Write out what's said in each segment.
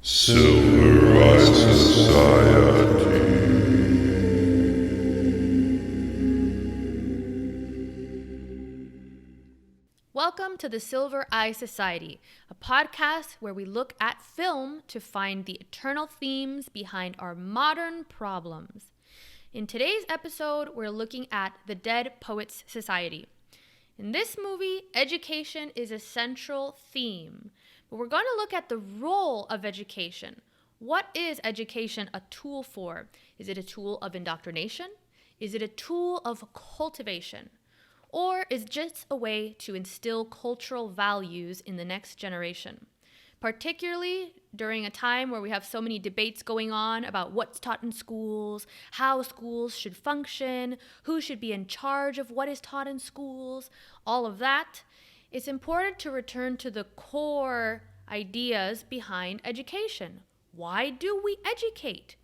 Silver Society. Welcome to the Silver Eye Society, a podcast where we look at film to find the eternal themes behind our modern problems. In today's episode, we're looking at The Dead Poets Society. In this movie, education is a central theme, but we're going to look at the role of education. What is education a tool for? Is it a tool of indoctrination? Is it a tool of cultivation? Or is it just a way to instill cultural values in the next generation? Particularly during a time where we have so many debates going on about what's taught in schools, how schools should function, who should be in charge of what is taught in schools, all of that, it's important to return to the core ideas behind education. Why do we educate?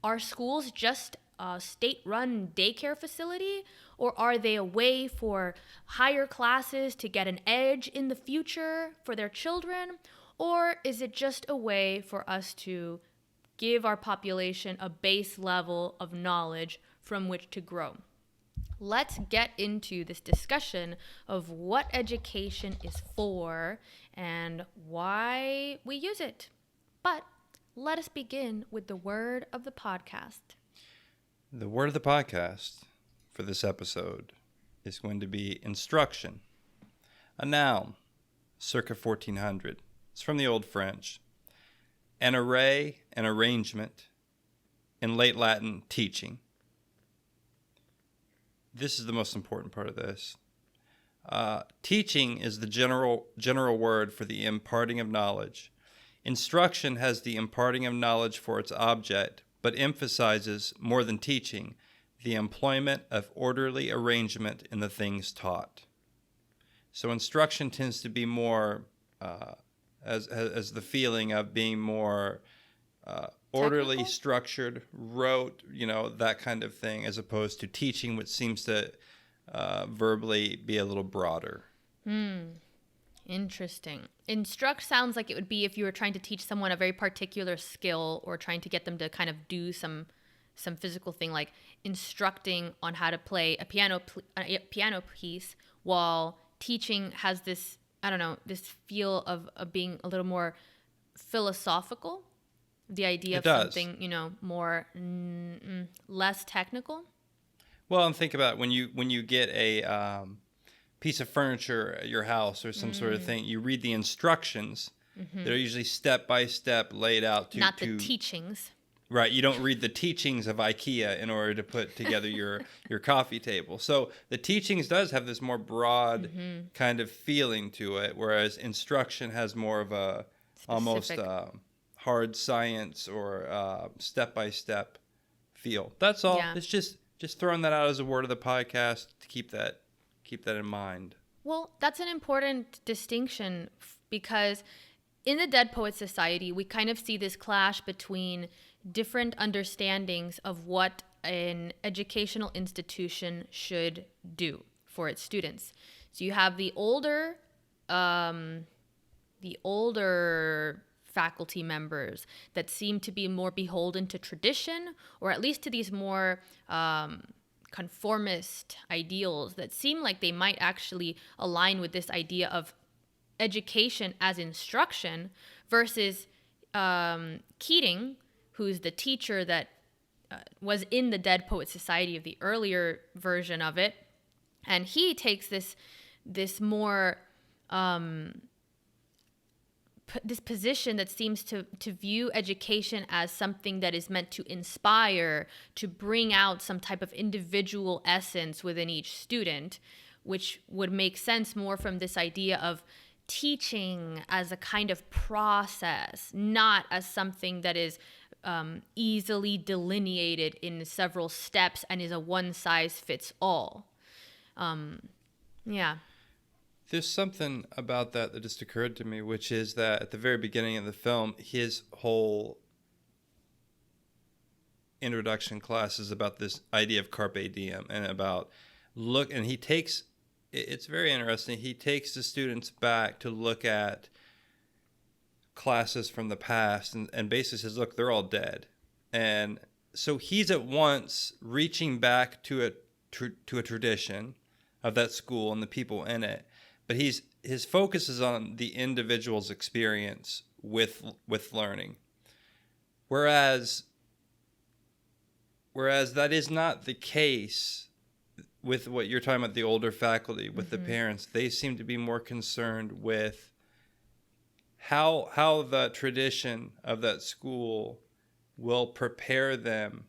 Are schools just a state-run daycare facility, or are they a way for higher classes to get an edge in the future for their children? Or is it just a way for us to give our population a base level of knowledge from which to grow? Let's get into this discussion of what education is for and why we use it. But let us begin with the word of the podcast. The word of the podcast for this episode is going to be instruction. A noun, circa 1400. It's from the Old French. An array, an arrangement. In late Latin, teaching. This is the most important part of this. Teaching is the general word for the imparting of knowledge. Instruction has the imparting of knowledge for its object, but emphasizes, more than teaching, the employment of orderly arrangement in the things taught. So instruction tends to be more, as the feeling of being more orderly, Technical? structured, rote, that kind of thing, as opposed to teaching, which seems to verbally be a little broader. Interesting. Instruct sounds like it would be if you were trying to teach someone a very particular skill or trying to get them to kind of do some physical thing, like instructing on how to play a piano piece, while teaching has this, this feel of being a little more philosophical. The idea of something, more less technical. Well, and think about when you get a piece of furniture at your house or some sort of thing, you read the instructions. They're usually step by step laid out Not the teachings. Right, you don't read the teachings of IKEA in order to put together your coffee table. So the teachings does have this more broad kind of feeling to it, whereas instruction has more of a almost hard science or step by step feel. That's all. Yeah. It's just throwing that out as a word of the podcast to keep that in mind. Well, that's an important distinction because in the Dead Poets Society, we kind of see this clash between different understandings of what an educational institution should do for its students. So you have the older faculty members that seem to be more beholden to tradition, or at least to these more conformist ideals that seem like they might actually align with this idea of education as instruction, versus Keating, who's the teacher that was in the Dead Poets Society of the earlier version of it, and he takes this more this position that seems to view education as something that is meant to inspire, to bring out some type of individual essence within each student, which would make sense more from this idea of teaching as a kind of process, not as something that is easily delineated in several steps and is a one-size-fits-all. Yeah. There's something about that just occurred to me, which is that at the very beginning of the film, his whole introduction class is about this idea of carpe diem and about and he takes, it's very interesting, he takes the students back to look at classes from the past and basically says, look, they're all dead. And so he's at once reaching back to a tradition of that school and the people in it, but his focus is on the individual's experience with learning, whereas that is not the case with what you're talking about, the older faculty, with the parents. They seem to be more concerned with how the tradition of that school will prepare them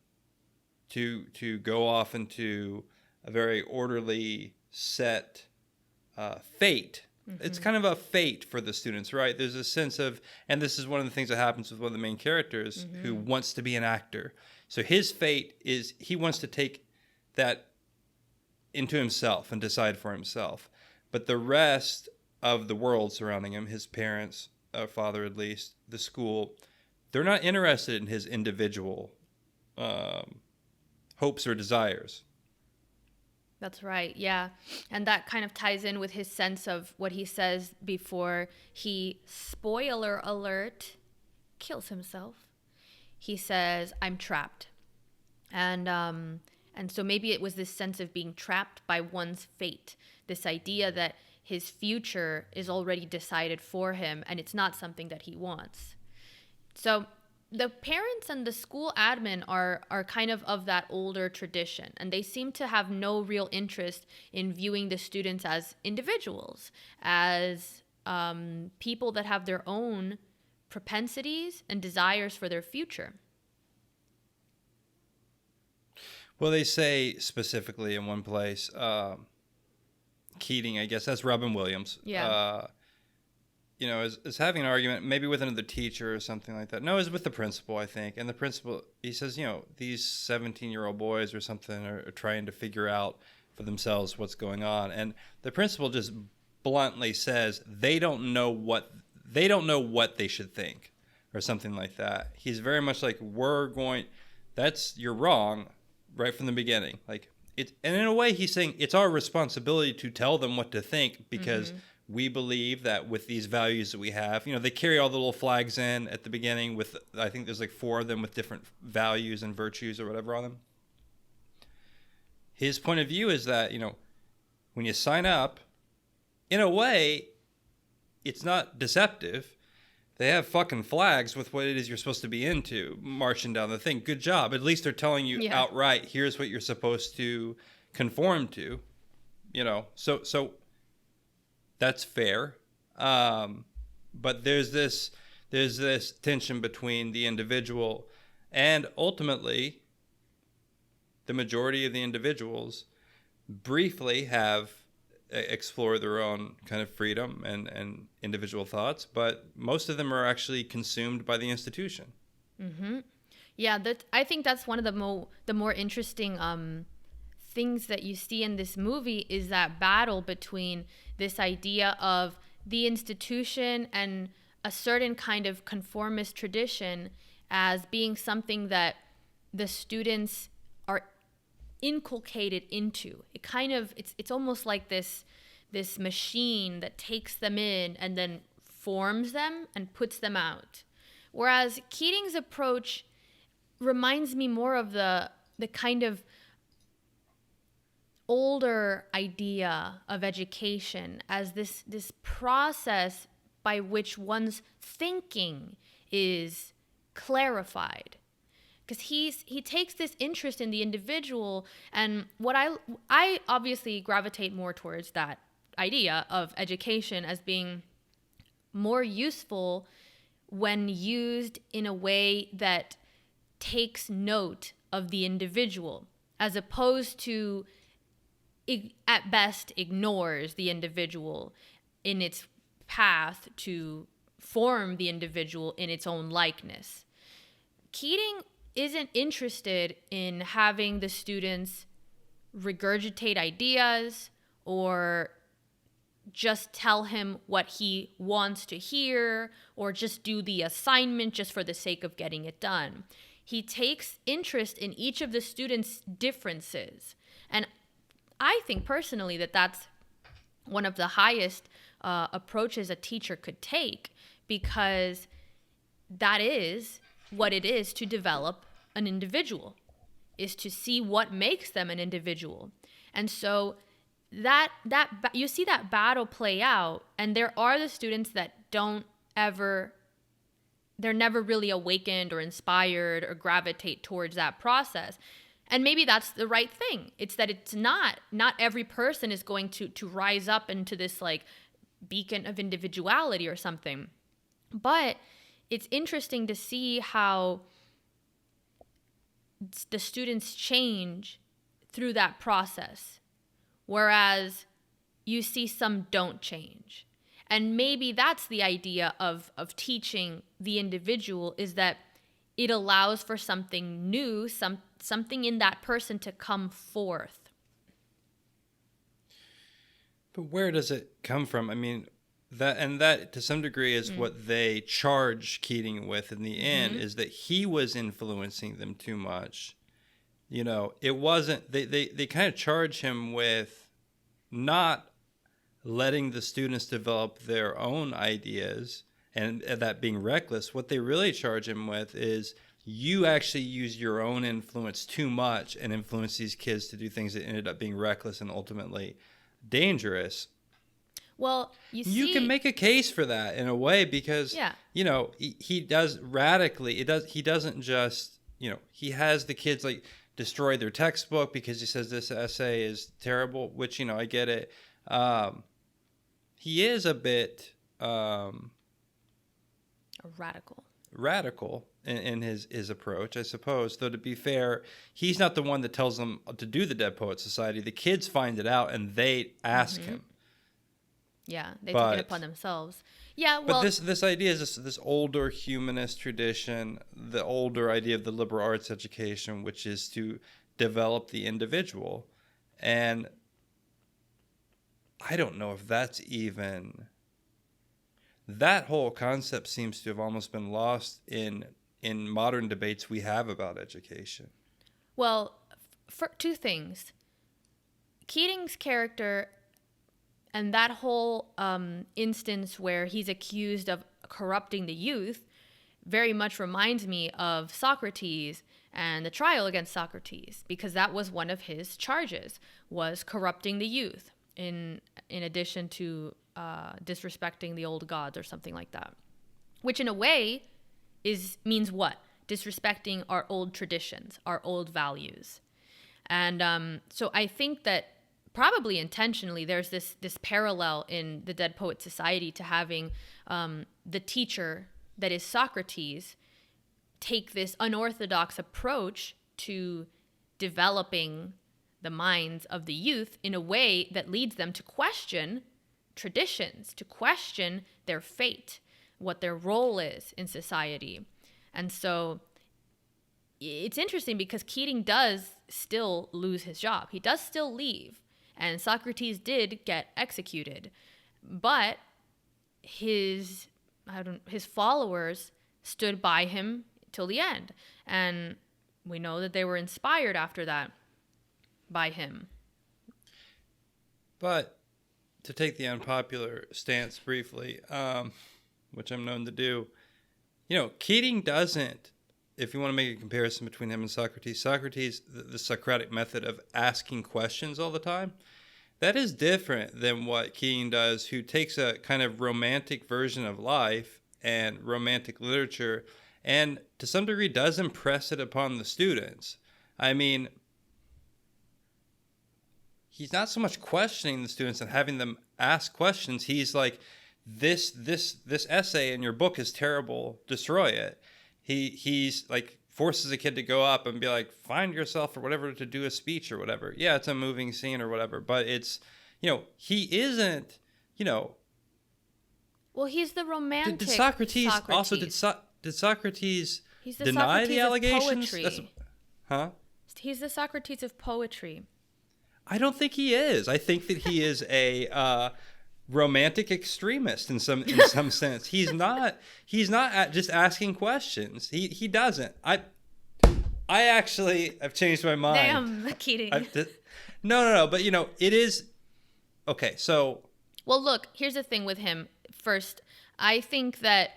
to go off into a very orderly set fate. It's kind of a fate for the students, right? There's a sense of, and this is one of the things that happens with one of the main characters who wants to be an actor. So his fate is he wants to take that into himself and decide for himself. But the rest of the world surrounding him, his parents, father at least, the school, they're not interested in his individual hopes or desires. That's right, yeah. And that kind of ties in with his sense of what he says before he, spoiler alert, kills himself. He says, I'm trapped. And so maybe it was this sense of being trapped by one's fate, this idea that his future is already decided for him and it's not something that he wants. So the parents and the school admin are kind of that older tradition, and they seem to have no real interest in viewing the students as individuals, as people that have their own propensities and desires for their future. Well, they say specifically in one place, Keating, I guess, that's Robin Williams. Yeah. Is having an argument, maybe with another teacher or something like that. No, it was with the principal, I think. And the principal, he says, these 17-year-old boys or something are trying to figure out for themselves what's going on. And the principal just bluntly says they don't know what they should think or something like that. He's very much like, you're wrong right from the beginning. Like and in a way he's saying it's our responsibility to tell them what to think because we believe that with these values that we have, they carry all the little flags in at the beginning with, I think there's like 4 of them with different values and virtues or whatever on them. His point of view is that, when you sign up, in a way, it's not deceptive. They have fucking flags with what it is you're supposed to be into, marching down the thing. Good job. At least they're telling you outright, here's what you're supposed to conform to, So that's fair. But there's this tension between the individual and ultimately the majority of the individuals briefly have explore their own kind of freedom and individual thoughts, but most of them are actually consumed by the institution. Yeah, I think that's one of the more interesting things that you see in this movie is that battle between this idea of the institution and a certain kind of conformist tradition as being something that the students are inculcated into. It's almost like this machine that takes them in and then forms them and puts them out. Whereas Keating's approach reminds me more of the kind of older idea of education as this process by which one's thinking is clarified. Because he takes this interest in the individual, and what I obviously gravitate more towards that idea of education as being more useful when used in a way that takes note of the individual, as opposed to at best ignores the individual in its path to form the individual in its own likeness. Keating isn't interested in having the students regurgitate ideas or just tell him what he wants to hear or just do the assignment just for the sake of getting it done. He takes interest in each of the students' differences. And I think personally that that's one of the highest approaches a teacher could take, because that is what it is to develop an individual, is to see what makes them an individual. And so that you see that battle play out, and there are the students that they're never really awakened or inspired or gravitate towards that process. And maybe that's the right thing. It's that it's not every person is going to rise up into this like beacon of individuality or something. But it's interesting to see how the students change through that process, whereas you see some don't change. And maybe that's the idea of teaching the individual, is that it allows for something new, something in that person to come forth. But where does it come from? I mean, that to some degree is what they charge Keating with in the end, is that he was influencing them too much. You know, it wasn't, they kind of charge him with not letting the students develop their own ideas and that being reckless. What they really charge him with is you actually use your own influence too much and influence these kids to do things that ended up being reckless and ultimately dangerous. Well, you can make a case for that in a way, because you know, he does radically. He doesn't just, you know, he has the kids like destroy their textbook because he says this essay is terrible, which, you know, I get it. He is a bit radical in his approach, I suppose. Though, to be fair, he's not the one that tells them to do the Dead Poets Society. The kids find it out and they ask him. Yeah, they take it upon themselves. Yeah, well, but this idea is this older humanist tradition, the older idea of the liberal arts education, which is to develop the individual. And I don't know if that's even... That whole concept seems to have almost been lost in modern debates we have about education. Well, for two things. Keating's character and that whole instance where he's accused of corrupting the youth very much reminds me of Socrates and the trial against Socrates, because that was one of his charges, was corrupting the youth in addition to disrespecting the old gods or something like that, which in a way means what? Disrespecting our old traditions, our old values. And so I think that probably intentionally there's this parallel in the Dead Poets Society to having the teacher that is Socrates take this unorthodox approach to developing the minds of the youth in a way that leads them to question traditions, to question their fate, what their role is in society. And so it's interesting because Keating does still lose his job. He does still leave. And Socrates did get executed. But his followers stood by him till the end. And we know that they were inspired after that by him. But to take the unpopular stance briefly, which I'm known to do, you know, Keating doesn't, if you want to make a comparison between him and Socrates, the Socratic method of asking questions all the time, that is different than what Keating does, who takes a kind of romantic version of life and romantic literature and to some degree does impress it upon the students. I mean, he's not so much questioning the students and having them ask questions. He's like, this essay in your book is terrible, destroy it. He's like forces a kid to go up and be like, find yourself or whatever, to do a speech or whatever. Yeah, it's a moving scene or whatever, but it's, you know, he isn't, you know. Well, he's the romantic did Socrates also, did Socrates deny the allegations? He's the Socrates of poetry. I don't think he is. I think that he is a romantic extremist in some sense. He's not just asking questions. He doesn't. I actually have changed my mind. Damn, Keating. No. But you know, it is okay. So, well, look. Here's the thing with him. First, I think that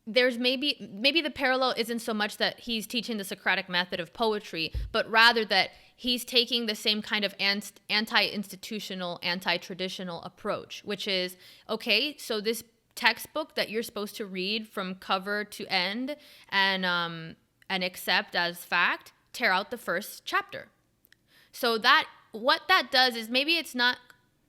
there's maybe the parallel isn't so much that he's teaching the Socratic method of poetry, but rather that he's taking the same kind of anti-institutional, anti-traditional approach, which is, okay, so this textbook that you're supposed to read from cover to end and accept as fact, tear out the first chapter. So that what that does is maybe it's not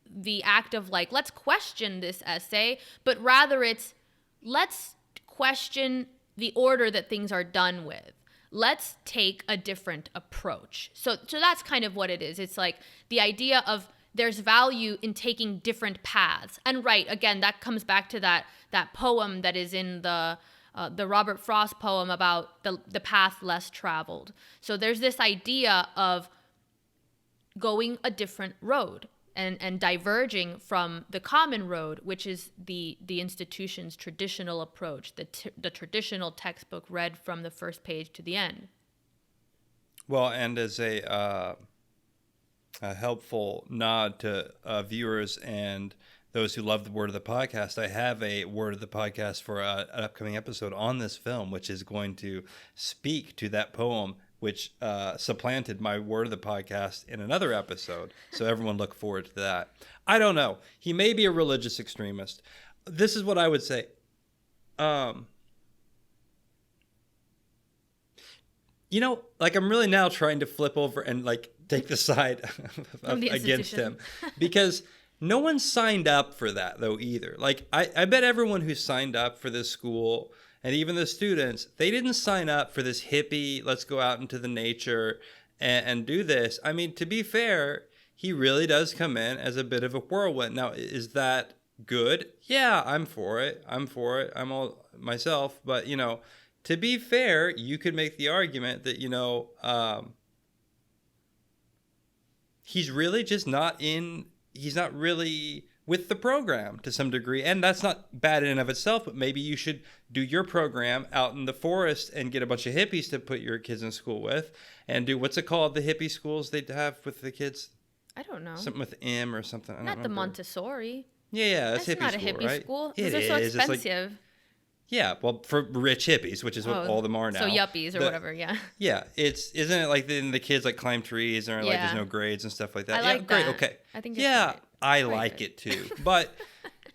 the act of like, let's question this essay, but rather it's let's question the order that things are done with. Let's take a different approach. So that's kind of what it is. It's like the idea of there's value in taking different paths. And right, again, that comes back to that poem that is in the Robert Frost poem about the path less traveled. So there's this idea of going a different road and diverging from the common road, which is the institution's traditional approach, the traditional textbook read from the first page to the end. Well, and as a helpful nod to viewers and those who love the word of the podcast, I have a word of the podcast for an upcoming episode on this film, which is going to speak to that poem, which supplanted my word of the podcast in another episode. So everyone look forward to that. I don't know. He may be a religious extremist. This is what I would say. Like I'm really now trying to flip over and like take the side against him because no one signed up for that though either. Like I bet everyone who signed up for this school and even the students, they didn't sign up for this hippie, let's go out into the nature and do this. I mean, to be fair, he really does come in as a bit of a whirlwind. Now, is that good? Yeah, I'm for it. I'm all myself. But, to be fair, you could make the argument that, he's really just he's not really with the program to some degree. And that's not bad in and of itself, but maybe you should do your program out in the forest and get a bunch of hippies to put your kids in school with and do, what's it called, the hippie schools they have with the kids? I don't know. Something with M or something. I don't Not the remember. Montessori. Yeah, that's hippie not school, a hippie right? school. It They're so is. expensive. Yeah, well, for rich hippies, which is what all of them are now. So yuppies or whatever, yeah. Yeah, isn't it like the kids like climb trees and like there's no grades and stuff like that? I like great, that. okay. I think it's great. I Very like good. it too. But,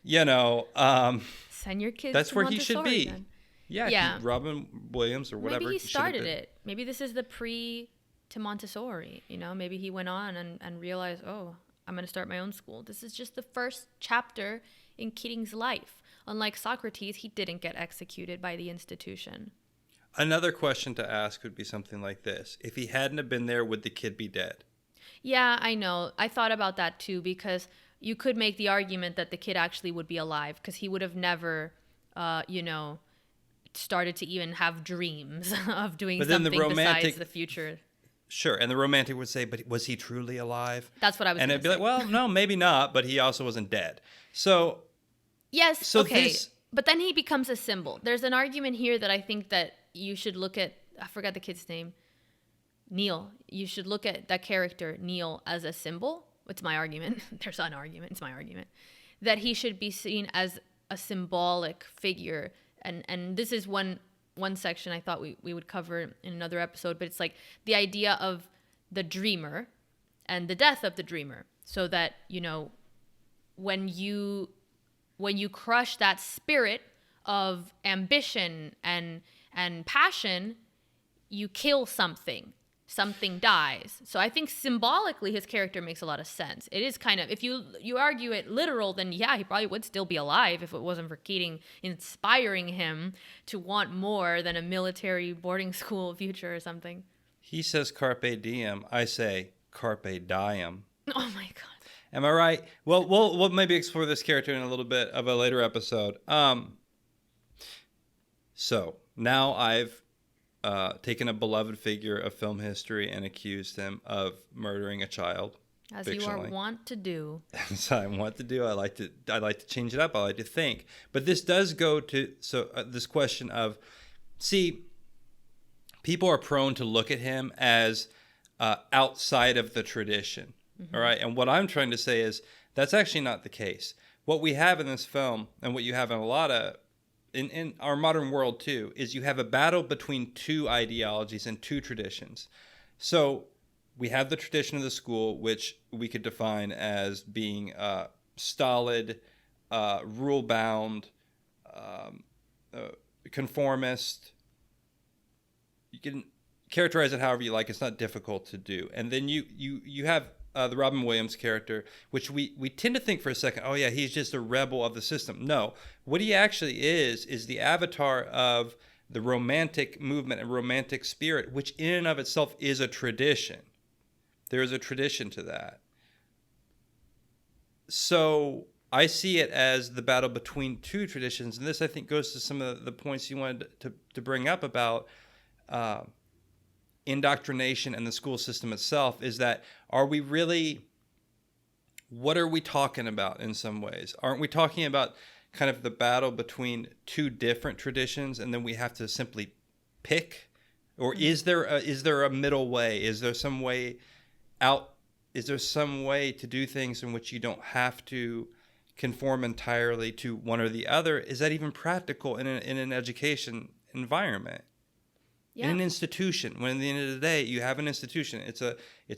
send your kids that's to where he should Montessori be. then. Yeah. Robin Williams or whatever. Maybe he started it. Maybe this is the pre to Montessori, Maybe he went on and realized, oh, I'm going to start my own school. This is just the first chapter in Keating's life. Unlike Socrates, he didn't get executed by the institution. Another question to ask would be something like this. If he hadn't have been there, would the kid be dead? Yeah, I know. I thought about that too, because you could make the argument that the kid actually would be alive because he would have never, started to even have dreams of doing something besides the future. Sure, and the romantic would say, but was he truly alive? That's what I was And it'd be like, well, no, maybe not, but he also wasn't dead. So... Yes, so okay. But then he becomes a symbol. There's an argument here that I think that you should look at, I forgot the kid's name, Neil. You should look at that character, Neil, as a symbol. It's my argument. There's an argument. It's my argument. That he should be seen as a symbolic figure. And this is one section I thought we would cover in another episode, but it's like the idea of the dreamer and the death of the dreamer. So that, when you crush that spirit of ambition and passion, you kill something. Something dies. So I think symbolically his character makes a lot of sense. It is kind of, if you argue it literal, then yeah, he probably would still be alive if it wasn't for Keating inspiring him to want more than a military boarding school future or something. He says carpe diem. I say carpe diem. Oh my God. Am I right? Well, we'll maybe explore this character in a little bit of a later episode. So now I've taken a beloved figure of film history and accused him of murdering a child. As you are wont to do. As I want to do. I like to change it up. I like to think. But this does go to this question of, see, people are prone to look at him as outside of the tradition. Mm-hmm. All right. And what I'm trying to say is that's actually not the case. What we have in this film and what you have in a lot of in our modern world too, is you have a battle between two ideologies and two traditions. So we have the tradition of the school, which we could define as being stolid, rule-bound, conformist. You can characterize it however you like. It's not difficult to do. And then you have the Robin Williams character, which we tend to think for a second, oh yeah, he's just a rebel of the system. No, what he actually is the avatar of the romantic movement and romantic spirit, which in and of itself is a tradition. There is a tradition to that. So I see it as the battle between two traditions. And this, I think, goes to some of the points you wanted to bring up about indoctrination and the school system itself, is that what are we talking about in some ways? Aren't we talking about kind of the battle between two different traditions, and then we have to simply pick? Or is there a middle way? Is there some way out? Is there some way to do things in which you don't have to conform entirely to one or the other? Is that even practical in an education environment? Yeah. In an institution, when at the end of the day you have an institution, it's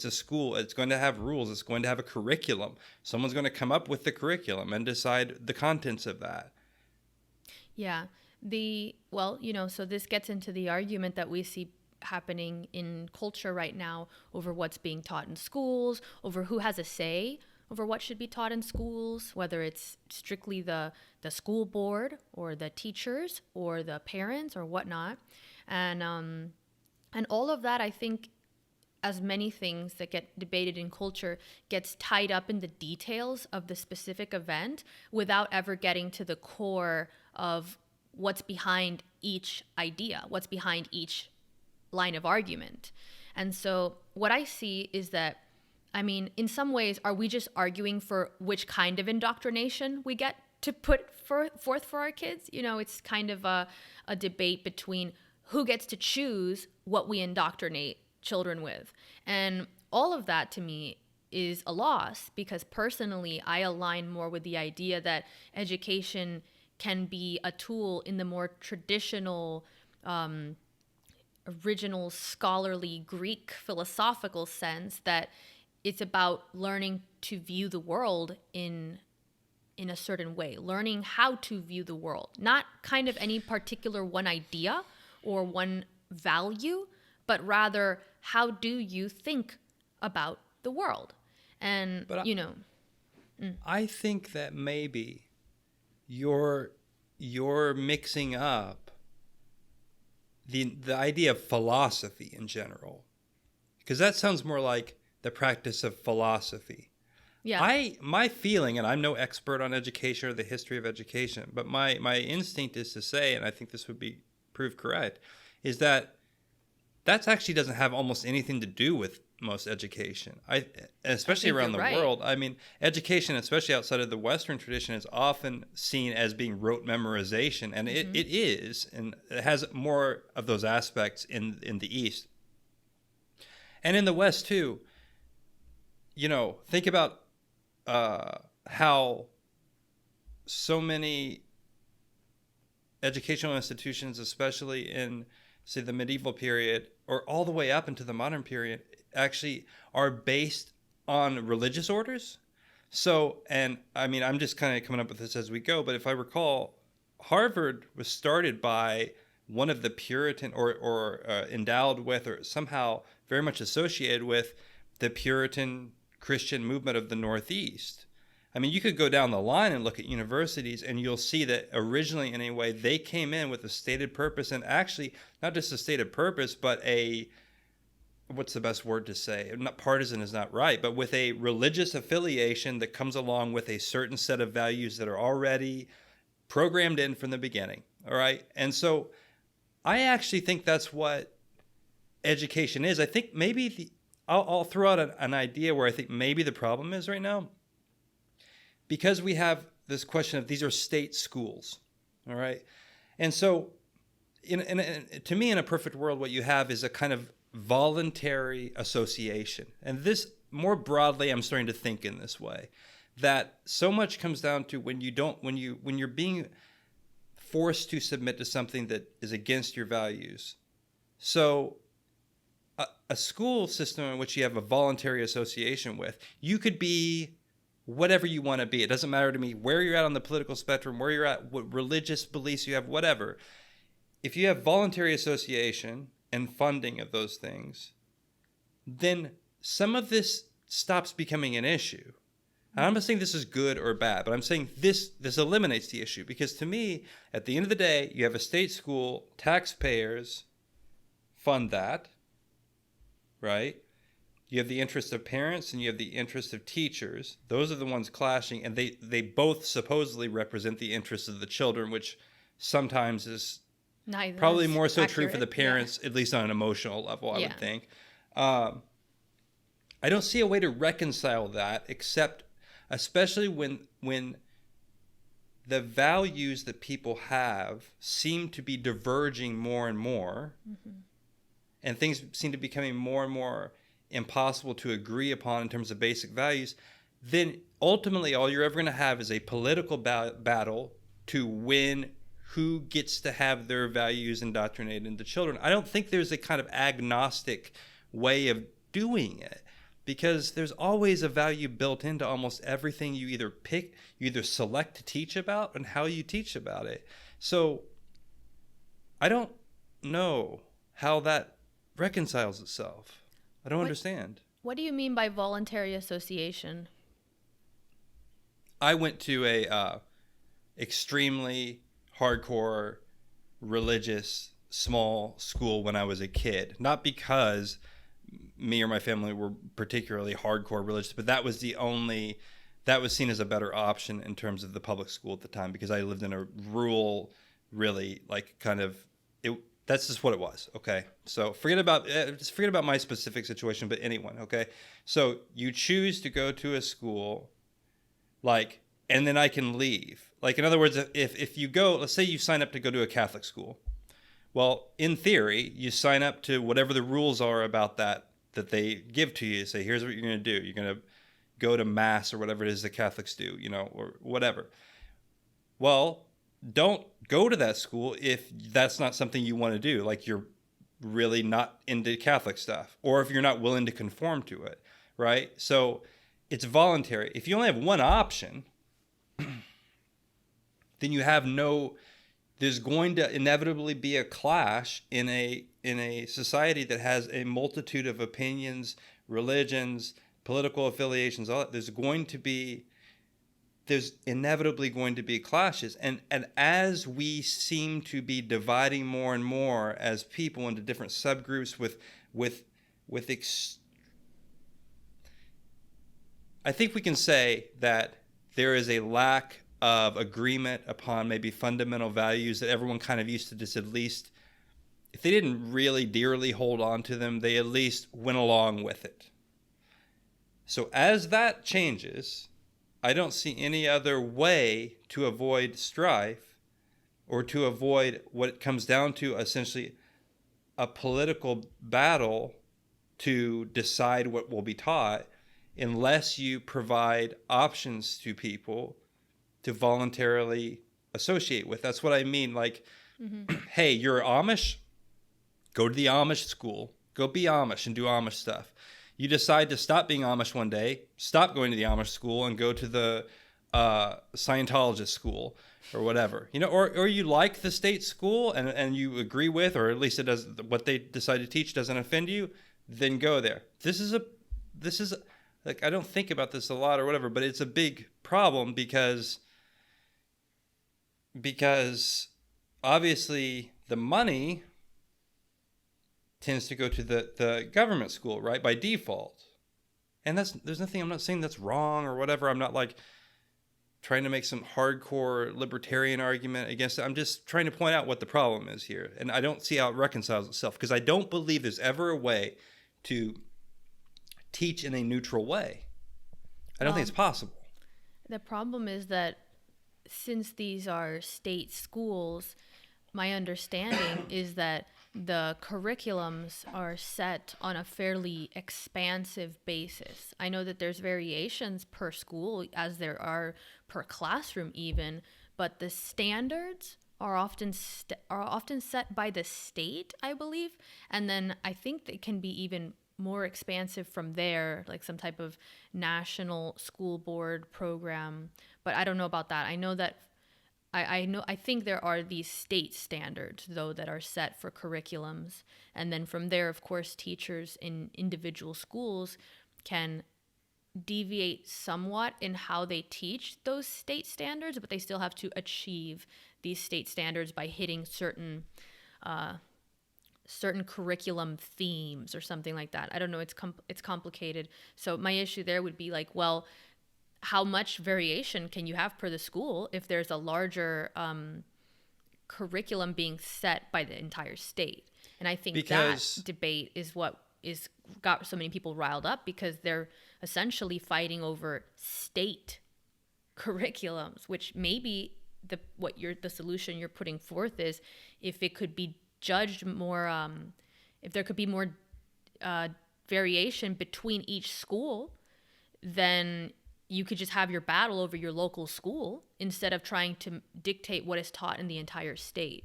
a school, it's going to have rules, it's going to have a curriculum. Someone's going to come up with the curriculum and decide the contents of that. Yeah. So this gets into the argument that we see happening in culture right now over what's being taught in schools, over who has a say over what should be taught in schools, whether it's strictly the school board or the teachers or the parents or whatnot. And all of that, I think, as many things that get debated in culture, gets tied up in the details of the specific event without ever getting to the core of what's behind each idea, what's behind each line of argument. And so what I see is that, I mean, in some ways, are we just arguing for which kind of indoctrination we get to put forth for our kids? You know, it's kind of a debate between who gets to choose what we indoctrinate children with. And all of that to me is a loss, because personally, I align more with the idea that education can be a tool in the more traditional, original scholarly Greek philosophical sense, that it's about learning to view the world in a certain way, learning how to view the world, not kind of any particular one idea or one value, but rather how do you think about the world? And, I think that maybe you're mixing up the idea of philosophy in general, because that sounds more like the practice of philosophy. Yeah. My feeling, and I'm no expert on education or the history of education, but my instinct is to say, and I think this would be proved correct, is that actually doesn't have almost anything to do with most education. Especially around the world. I mean, education, especially outside of the Western tradition, is often seen as being rote memorization, and it is, and it has more of those aspects in the East. And in the West too, think about how so many educational institutions, especially in, say, the medieval period or all the way up into the modern period, actually are based on religious orders. So, and I mean, I'm just kind of coming up with this as we go, but if I recall, Harvard was started by one of the Puritan or endowed with, or somehow very much associated with, the Puritan Christian movement of the Northeast. I mean, you could go down the line and look at universities, and you'll see that originally, anyway, they came in with a stated purpose, and actually not just a stated purpose, but what's the best word to say? Not partisan is not right, but with a religious affiliation that comes along with a certain set of values that are already programmed in from the beginning. All right. And so I actually think that's what education is. I think maybe I'll throw out an idea where I think maybe the problem is right now. Because we have this question of these are state schools, all right? And so to me, in a perfect world, what you have is a kind of voluntary association. And this, more broadly, I'm starting to think in this way, that so much comes down to when you're being forced to submit to something that is against your values. So a school system in which you have a voluntary association with, you could be whatever you want to be. It doesn't matter to me where you're at on the political spectrum, where you're at, what religious beliefs you have, whatever. If you have voluntary association and funding of those things, then some of this stops becoming an issue. And I'm not saying this is good or bad, but I'm saying this eliminates the issue, because to me, at the end of the day, you have a state school, taxpayers fund that, right? You have the interest of parents and you have the interest of teachers. Those are the ones clashing, and they both supposedly represent the interests of the children, which sometimes is Neither probably is more so accurate. true for the parents, at least on an emotional level, I Yeah. would think. I don't see a way to reconcile that, except especially when the values that people have seem to be diverging more and more, and things seem to be becoming more and more impossible to agree upon in terms of basic values, then ultimately all you're ever going to have is a political battle to win who gets to have their values indoctrinated into children. I don't think there's a kind of agnostic way of doing it, because there's always a value built into almost everything you either select to teach about and how you teach about it. So I don't know how that reconciles itself. I don't understand. What do you mean by voluntary association? I went to a extremely hardcore religious small school when I was a kid, not because me or my family were particularly hardcore religious, but that was seen as a better option in terms of the public school at the time, because I lived in a rural, really that's just what it was. Okay. So forget about my specific situation, but anyone. Okay. So you choose to go to a school, and then I can leave. In other words, if you go, let's say you sign up to go to a Catholic school. Well, in theory, you sign up to whatever the rules are about that they give to you. Say, here's what you're going to do. You're going to go to mass or whatever it is the Catholics do, or whatever. Well, don't go to that school if that's not something you want to do. You're really not into Catholic stuff, or if you're not willing to conform to it, right? So it's voluntary. If you only have one option, then you have there's going to inevitably be a clash in a society that has a multitude of opinions, religions, political affiliations, all that. There's inevitably going to be clashes. And as we seem to be dividing more and more as people into different subgroups I think we can say that there is a lack of agreement upon maybe fundamental values that everyone kind of used to just, at least, if they didn't really dearly hold on to them, they at least went along with it. So as that changes, I don't see any other way to avoid strife, or to avoid what it comes down to, essentially a political battle to decide what will be taught, unless you provide options to people to voluntarily associate with. That's what I mean. Hey, you're Amish? Go to the Amish school. Go be Amish and do Amish stuff. You decide to stop being Amish one day, stop going to the Amish school and go to the Scientologist school or whatever. Or you like the state school and you agree with, or at least what they decide to teach doesn't offend you, then go there. This is I don't think about this a lot or whatever, but it's a big problem because obviously the money tends to go to the government school, right, by default. And there's nothing, I'm not saying that's wrong or whatever. I'm not trying to make some hardcore libertarian argument against it. I'm just trying to point out what the problem is here. And I don't see how it reconciles itself, because I don't believe there's ever a way to teach in a neutral way. I don't think it's possible. The problem is that since these are state schools, my understanding is that the curriculums are set on a fairly expansive basis. I know that there's variations per school, as there are per classroom even, but the standards are often set by the state, I believe, and then I think they can be even more expansive from there, like some type of national school board program. But I don't know about that. I know that I think there are these state standards though that are set for curriculums, and then from there, of course, teachers in individual schools can deviate somewhat in how they teach those state standards, but they still have to achieve these state standards by hitting certain curriculum themes or something like that. I don't know. It's complicated. So my issue there would be like, well, how much variation can you have per the school if there's a larger curriculum being set by the entire state? And I think that debate is what is got so many people riled up, because they're essentially fighting over state curriculums, which maybe the solution you're putting forth is if it could be judged more, if there could be more variation between each school, then you could just have your battle over your local school instead of trying to dictate what is taught in the entire state.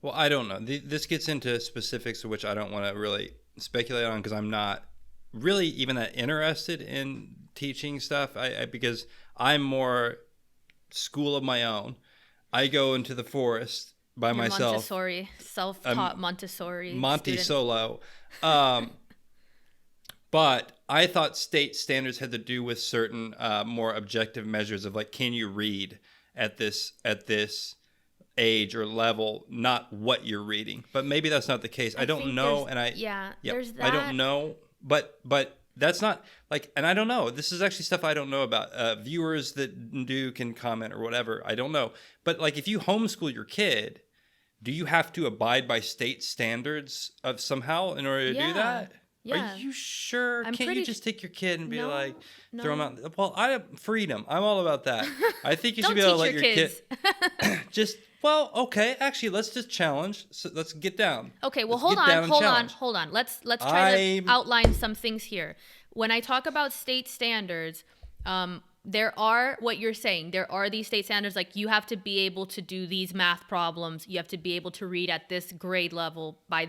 Well, I don't know. This gets into specifics of which I don't want to really speculate on, because I'm not really even that interested in teaching stuff. Because I'm more school of my own. I go into the forest by myself. Montessori, self-taught Montessori. Monti-Solo. But I thought state standards had to do with certain more objective measures of like, can you read at this age or level, not what you're reading. But maybe that's not the case. I don't know, and there's that. I don't know, but that's not like, and I don't know. This is actually stuff I don't know about. Viewers that do can comment or whatever. I don't know, but like if you homeschool your kid, do you have to abide by state standards of somehow in order to do that? Yeah. Are you sure? Can't you just take your kid and be no. throw him out? Well, freedom. I'm all about that. I think you should be able to let your kid just. Well, okay. Actually, let's just challenge. So let's get down. Okay. Well, hold on. Let's try to outline some things here. When I talk about state standards, there are what you're saying. There are these state standards, like you have to be able to do these math problems. You have to be able to read at this grade level by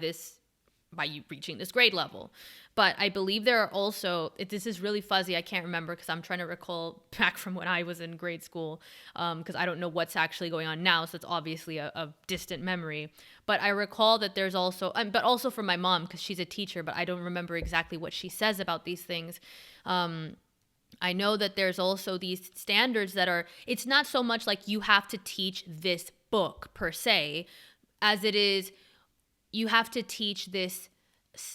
you reaching this grade level. But I believe there are also, this is really fuzzy, I can't remember because I'm trying to recall back from when I was in grade school, because I don't know what's actually going on now, so it's obviously a distant memory. But I recall that there's also, but also from my mom, because she's a teacher, but I don't remember exactly what she says about these things. I know that there's also these standards that are, it's not so much like you have to teach this book per se, as it is, you have to teach this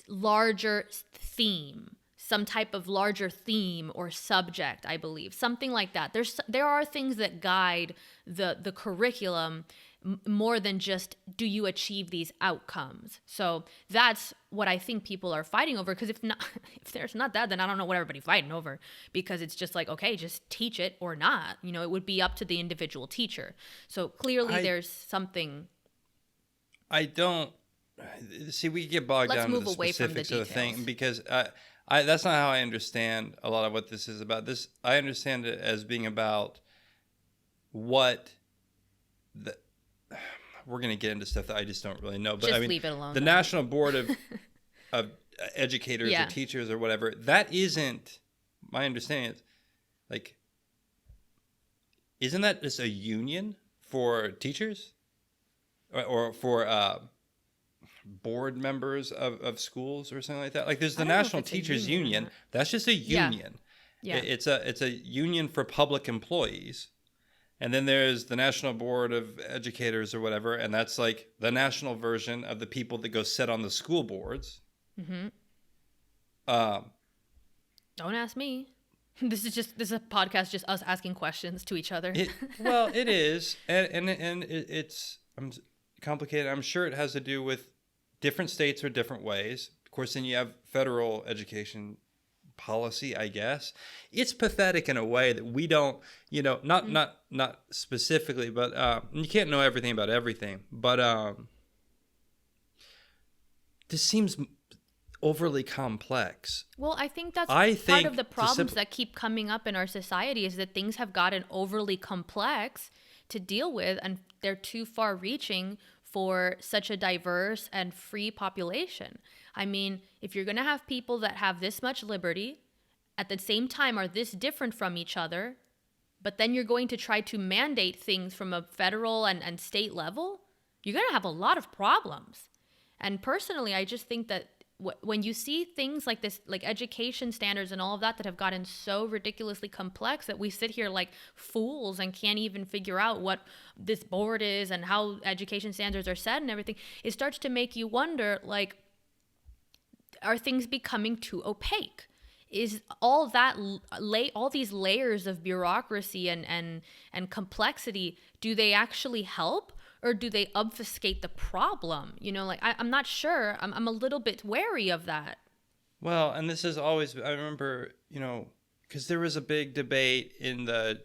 larger theme, some type of larger theme or subject, I believe, something like that. There are things that guide the curriculum more than just, do you achieve these outcomes? So that's what I think people are fighting over, because if there's not that, then I don't know what everybody's fighting over, because it's just like, okay, just teach it or not. It would be up to the individual teacher. So clearly there's something. I don't. See, we get bogged down in the specifics of the thing, because that's not how I understand a lot of what this is about. I understand it as being about what we're going to get into stuff that I just don't really know. But just leave it alone. The National Board of Educators or Teachers or whatever, that isn't my understanding. Like, isn't that just a union for teachers or for board members of schools or something like that? Like, there's the National Teachers Union. That's just a union. Yeah. It's a union for public employees. And then there's the National Board of Educators or whatever, and that's like the national version of the people that go sit on the school boards. Mm-hmm. Don't ask me. This is a podcast just us asking questions to each other. Well, it is, and it's complicated. I'm sure it has to do with different states or different ways. Of course, then you have federal education policy, I guess. It's pathetic in a way that we don't, not specifically, but you can't know everything about everything. But this seems overly complex. Well, I think that's part of the problems that keep coming up in our society, is that things have gotten overly complex to deal with, and they're too far reaching for such a diverse and free population. I mean, if you're going to have people that have this much liberty, at the same time are this different from each other, but then you're going to try to mandate things from a federal and state level, you're going to have a lot of problems. And personally, I just think that when you see things like this, like education standards and all of that have gotten so ridiculously complex that we sit here like fools and can't even figure out what this board is and how education standards are set and everything, it starts to make you wonder, like, are things becoming too opaque? Is all that all these layers of bureaucracy and complexity, do they actually help? Or do they obfuscate the problem? You know, like, I'm not sure. I'm a little bit wary of that. Well, and this is always, I remember, you know, because there was a big debate in the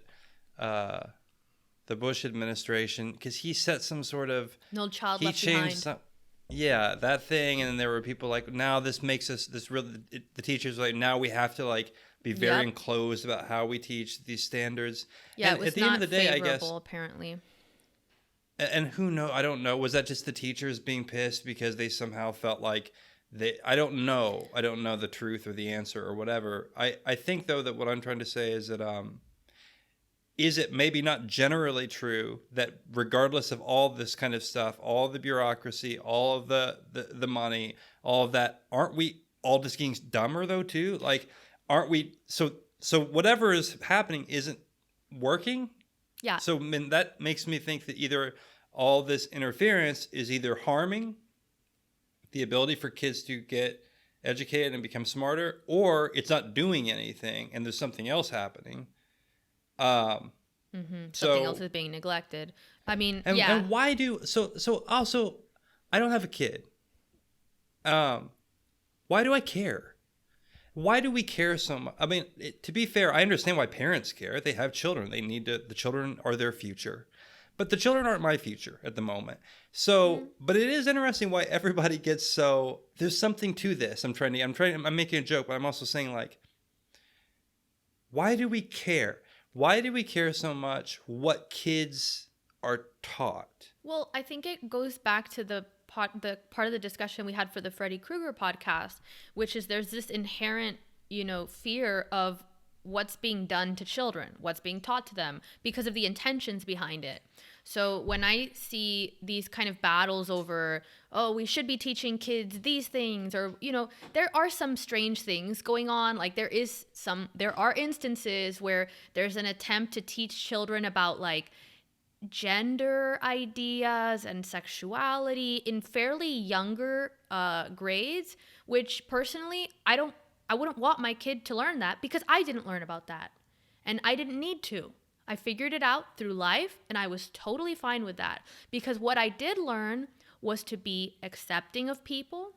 Bush administration, because he set some sort of... No child he left changed behind. Yeah, that thing. And then there were people like, now this makes us, the teachers were like, now we have to like be very enclosed about how we teach these standards. Yeah, and it was at the not end of the day, I guess, apparently. And who knows? I don't know. Was that just the teachers being pissed because they somehow felt like I don't know. I don't know the truth or the answer or whatever. I think, though, that what I'm trying to say is that is it maybe not generally true that regardless of all this kind of stuff, all the bureaucracy, all of the money, all of that, aren't we all just getting dumber, though, too? Like, aren't we? So whatever is happening isn't working? Yeah. So, I mean, that makes me think that either all this interference is either harming the ability for kids to get educated and become smarter, or it's not doing anything and there's something else happening. Something else is being neglected. I mean, and why so also, I don't have a kid. Why do I care? Why do we care so much? I mean, to be fair, I understand why parents care. They have children. They need to, the children are their future. But the children aren't my future at the moment. So, but it is interesting why everybody gets so, there's something to this. I'm making a joke, but I'm also saying, like, why do we care? Why do we care so much what kids are taught? Well, I think it goes back to the part of the discussion we had for the Freddy Krueger podcast, which is there's this inherent, fear of what's being done to children, what's being taught to them because of the intentions behind it. So when I see these kind of battles over, oh, we should be teaching kids these things, or, there are some strange things going on. Like there are instances where there's an attempt to teach children about like gender ideas and sexuality in fairly younger grades, which personally, I wouldn't want my kid to learn that because I didn't learn about that and I didn't need to. I figured it out through life and I was totally fine with that because what I did learn was to be accepting of people,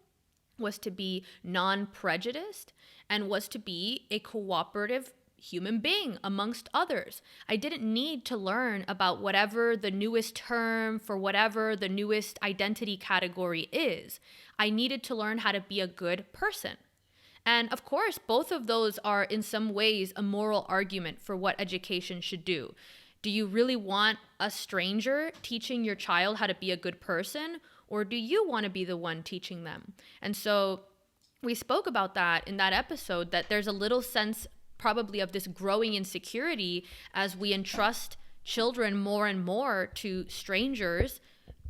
was to be non-prejudiced, and was to be a cooperative human being amongst others. I didn't need to learn about whatever the newest term for whatever the newest identity category is. I needed to learn how to be a good person. And of course, both of those are in some ways a moral argument for what education should do. Do you really want a stranger teaching your child how to be a good person, or do you want to be the one teaching them? And so we spoke about that in that episode, that there's a little sense probably of this growing insecurity as we entrust children more and more to strangers,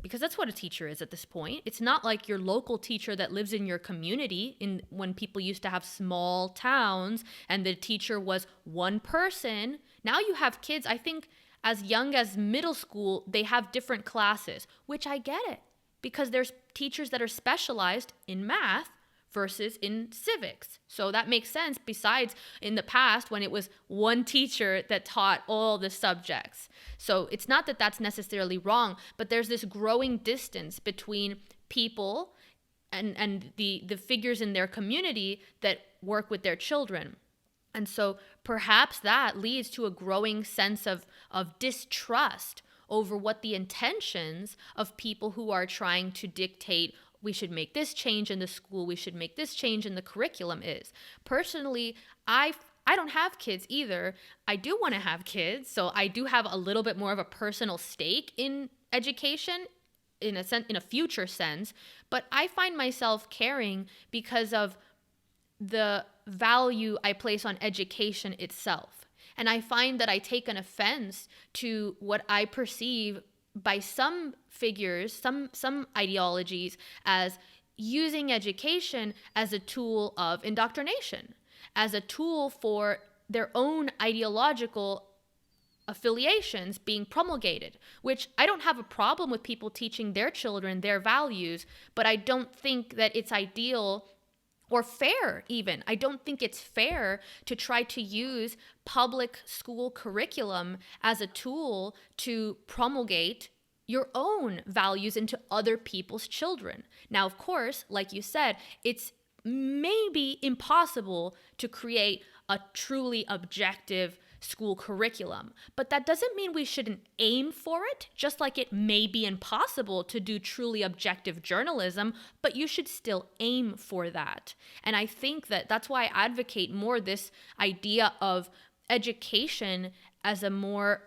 because that's what a teacher is at this point. It's not like your local teacher that lives in your community when people used to have small towns and the teacher was one person. Now you have kids, I think as young as middle school, they have different classes, which I get it because there's teachers that are specialized in math versus in civics. So that makes sense, besides in the past when it was one teacher that taught all the subjects. So it's not that that's necessarily wrong, but there's this growing distance between people and the figures in their community that work with their children. And so perhaps that leads to a growing sense of distrust over what the intentions of people who are trying to dictate we should make this change in the school, we should make this change in the curriculum is. Personally, I don't have kids either. I do want to have kids, so I do have a little bit more of a personal stake in education in a sense, in a future sense, but I find myself caring because of the value I place on education itself. And I find that I take an offense to what I perceive by some figures, some ideologies, as using education as a tool of indoctrination, as a tool for their own ideological affiliations being promulgated, which I don't have a problem with people teaching their children their values, but I don't think that it's ideal or fair even. I don't think it's fair to try to use public school curriculum as a tool to promulgate your own values into other people's children. Now, of course, like you said, it's maybe impossible to create a truly objective school curriculum, but that doesn't mean we shouldn't aim for it, just like it may be impossible to do truly objective journalism, but you should still aim for that. And I think that that's why I advocate more this idea of education as a more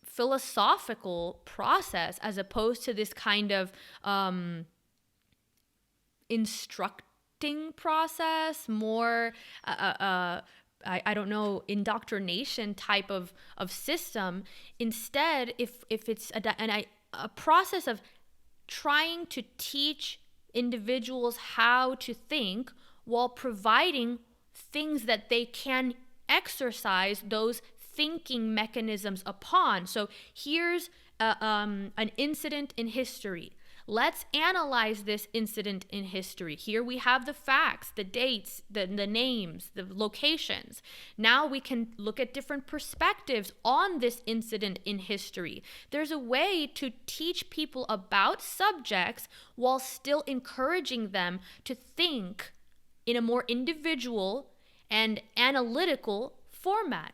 philosophical process, as opposed to this kind of instructing process, more I don't know, indoctrination type of system. Instead, if it's a process of trying to teach individuals how to think while providing things that they can exercise those thinking mechanisms upon. So here's an incident in history. Let's analyze this incident in history. Here we have the facts, the dates, the names, the locations. Now we can look at different perspectives on this incident in history. There's a way to teach people about subjects while still encouraging them to think in a more individual and analytical format.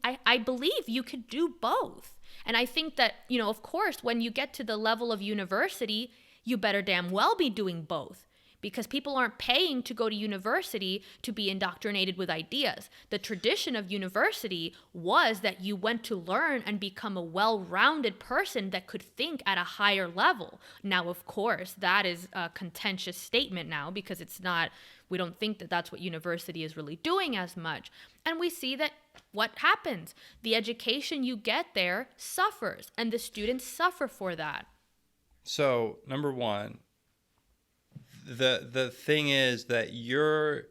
I believe you could do both. And I think that, of course, when you get to the level of university, you better damn well be doing both, because people aren't paying to go to university to be indoctrinated with ideas. The tradition of university was that you went to learn and become a well-rounded person that could think at a higher level. Now, of course, that is a contentious statement now, because we don't think that that's what university is really doing as much. And we see that what happens? The education you get there suffers, and the students suffer for that. So, number one, the thing is that you're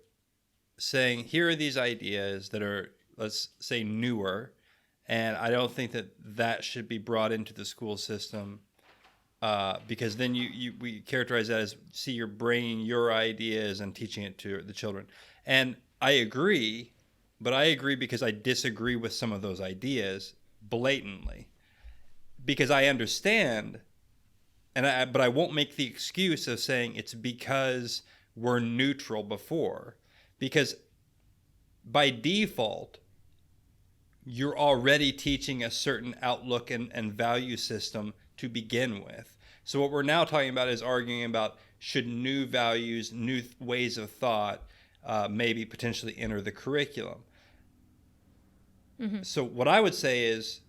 saying, here are these ideas that are, let's say, newer, and I don't think that should be brought into the school system, because then we characterize that as, see, you're bringing your ideas and teaching it to the children. And I agree, but I agree because I disagree with some of those ideas blatantly, because I understand. But I won't make the excuse of saying it's because we're neutral before, because by default, you're already teaching a certain outlook and value system to begin with. So what we're now talking about is arguing about, should new values, new ways of thought, maybe potentially enter the curriculum. Mm-hmm. So what I would say is,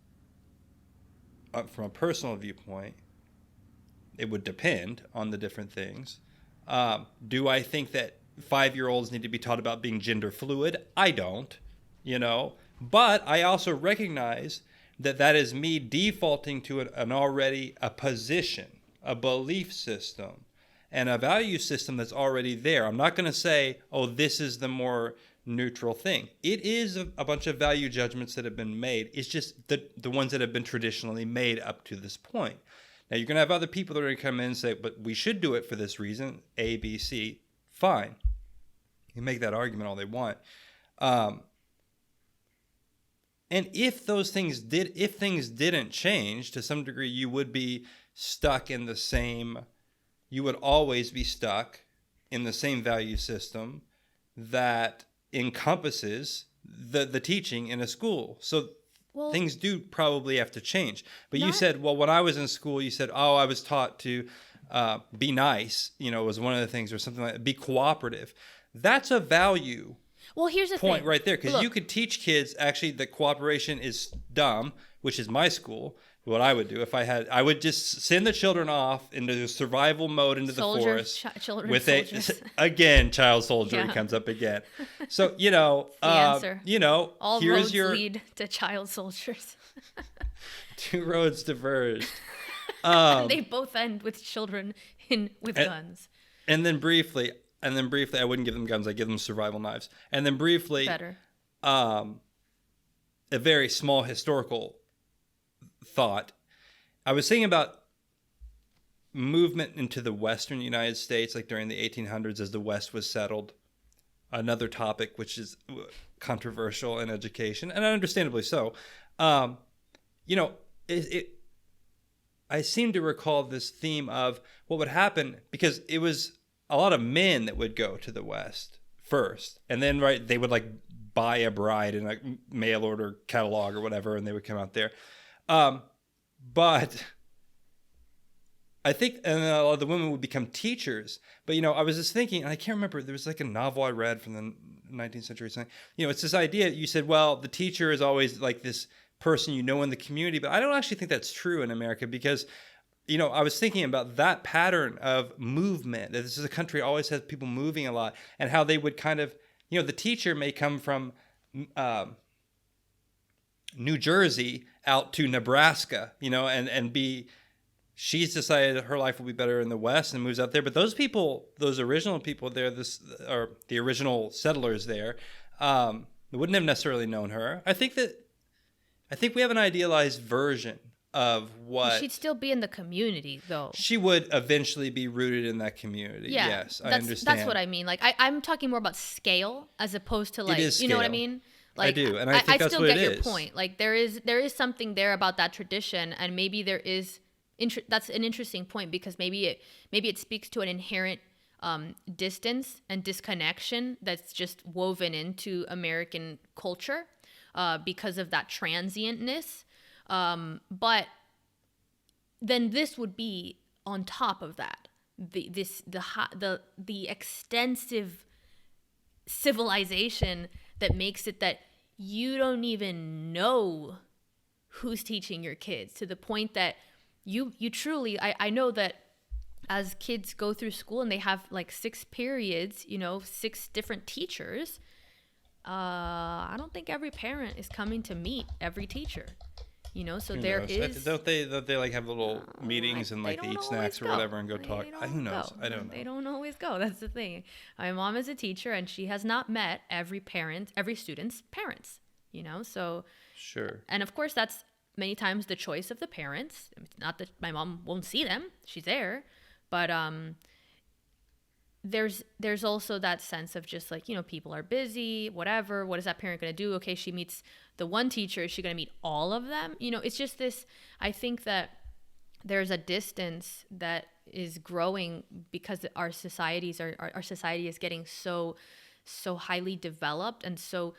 from a personal viewpoint, it would depend on the different things. Do I think that 5-year-olds need to be taught about being gender fluid? I don't, But I also recognize that is me defaulting to a position, a belief system, and a value system that's already there. I'm not going to say, oh, this is the more neutral thing. It is a bunch of value judgments that have been made. It's just the ones that have been traditionally made up to this point. Now, you're going to have other people that are going to come in and say, but we should do it for this reason, A, B, C. Fine. You make that argument all they want. And if things didn't change, to some degree, you would be stuck in you would always be stuck in the same value system that encompasses the teaching in a school. So things do probably have to change. But you said, well, when I was in school, you said, oh, I was taught to be nice, was one of the things, or something like that, be cooperative. That's a value here's the point thing. Right there, because you could teach kids actually that cooperation is dumb, which is my school, what I would do if I would just send the children off into survival mode into the forest Children with soldiers. again, child soldiery Yeah. comes up again. So, The answer. All here's roads your lead to child soldiers. two roads diverged. And they both end with children with guns. And then briefly, I wouldn't give them guns. I give them survival knives. And then briefly, Better. a very small historical thought. I was thinking about movement into the Western United States, like during the 1800s as the West was settled. Another topic which is controversial in education, and understandably so. I seem to recall this theme of what would happen, because it was a lot of men that would go to the West first, and then they would like buy a bride in a mail order catalog or whatever, and they would come out there. But I think, and a lot of the women would become teachers. But, I was just thinking, and I can't remember, there was like a novel I read from the 19th century or something. It's this idea, you said, well, the teacher is always like this person in the community. But I don't actually think that's true in America, because, I was thinking about that pattern of movement. That this is a country that always has people moving a lot, and how they would kind of, the teacher may come from New Jersey out to Nebraska, and she's decided her life will be better in the West and moves out there. But those original people there, or the original settlers there, wouldn't have necessarily known her. I think we have an idealized version of what She'd still be in the community, though. She would eventually be rooted in that community. Yeah, yes, I understand. That's what I mean. Like, I'm talking more about scale as opposed to, like, It is you know what I scale. mean? Like, I do, and I think that's what it is. I still get your point. Like, there is something there about that tradition, and maybe there is. That's an interesting point, because maybe it speaks to an inherent distance and disconnection that's just woven into American culture because of that transientness. But then this would be on top of that, the extensive civilization that makes it that you don't even know who's teaching your kids, to the point that you truly, I know that as kids go through school and they have like 6 periods, 6 different teachers, I don't think every parent is coming to meet every teacher. So there is. Don't they like have little meetings and like they eat snacks or whatever and go talk? Who knows? Go. I don't know. They don't always go. That's the thing. My mom is a teacher, and she has not met every student's parents. So. Sure. And of course, that's many times the choice of the parents. It's not that my mom won't see them; she's there, but there's also that sense of just like, people are busy, whatever. What is that parent going to do? Okay, she meets the one teacher. Is she going to meet all of them? It's just this, I think that there's a distance that is growing because our society is getting so highly developed, and so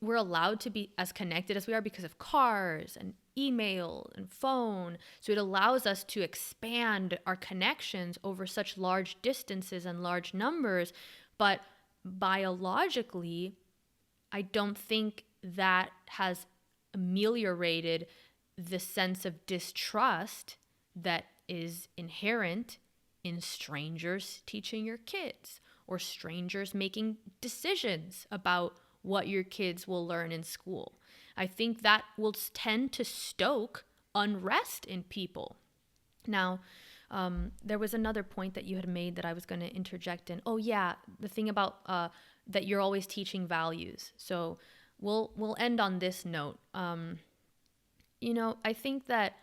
we're allowed to be as connected as we are because of cars and email and phone. So it allows us to expand our connections over such large distances and large numbers. But biologically, I don't think that has ameliorated the sense of distrust that is inherent in strangers teaching your kids, or strangers making decisions about what your kids will learn in school. I think that will tend to stoke unrest in people. Now, there was another point that you had made that I was going to interject in. Oh yeah, the thing about that you're always teaching values. So we'll end on this note. I think that,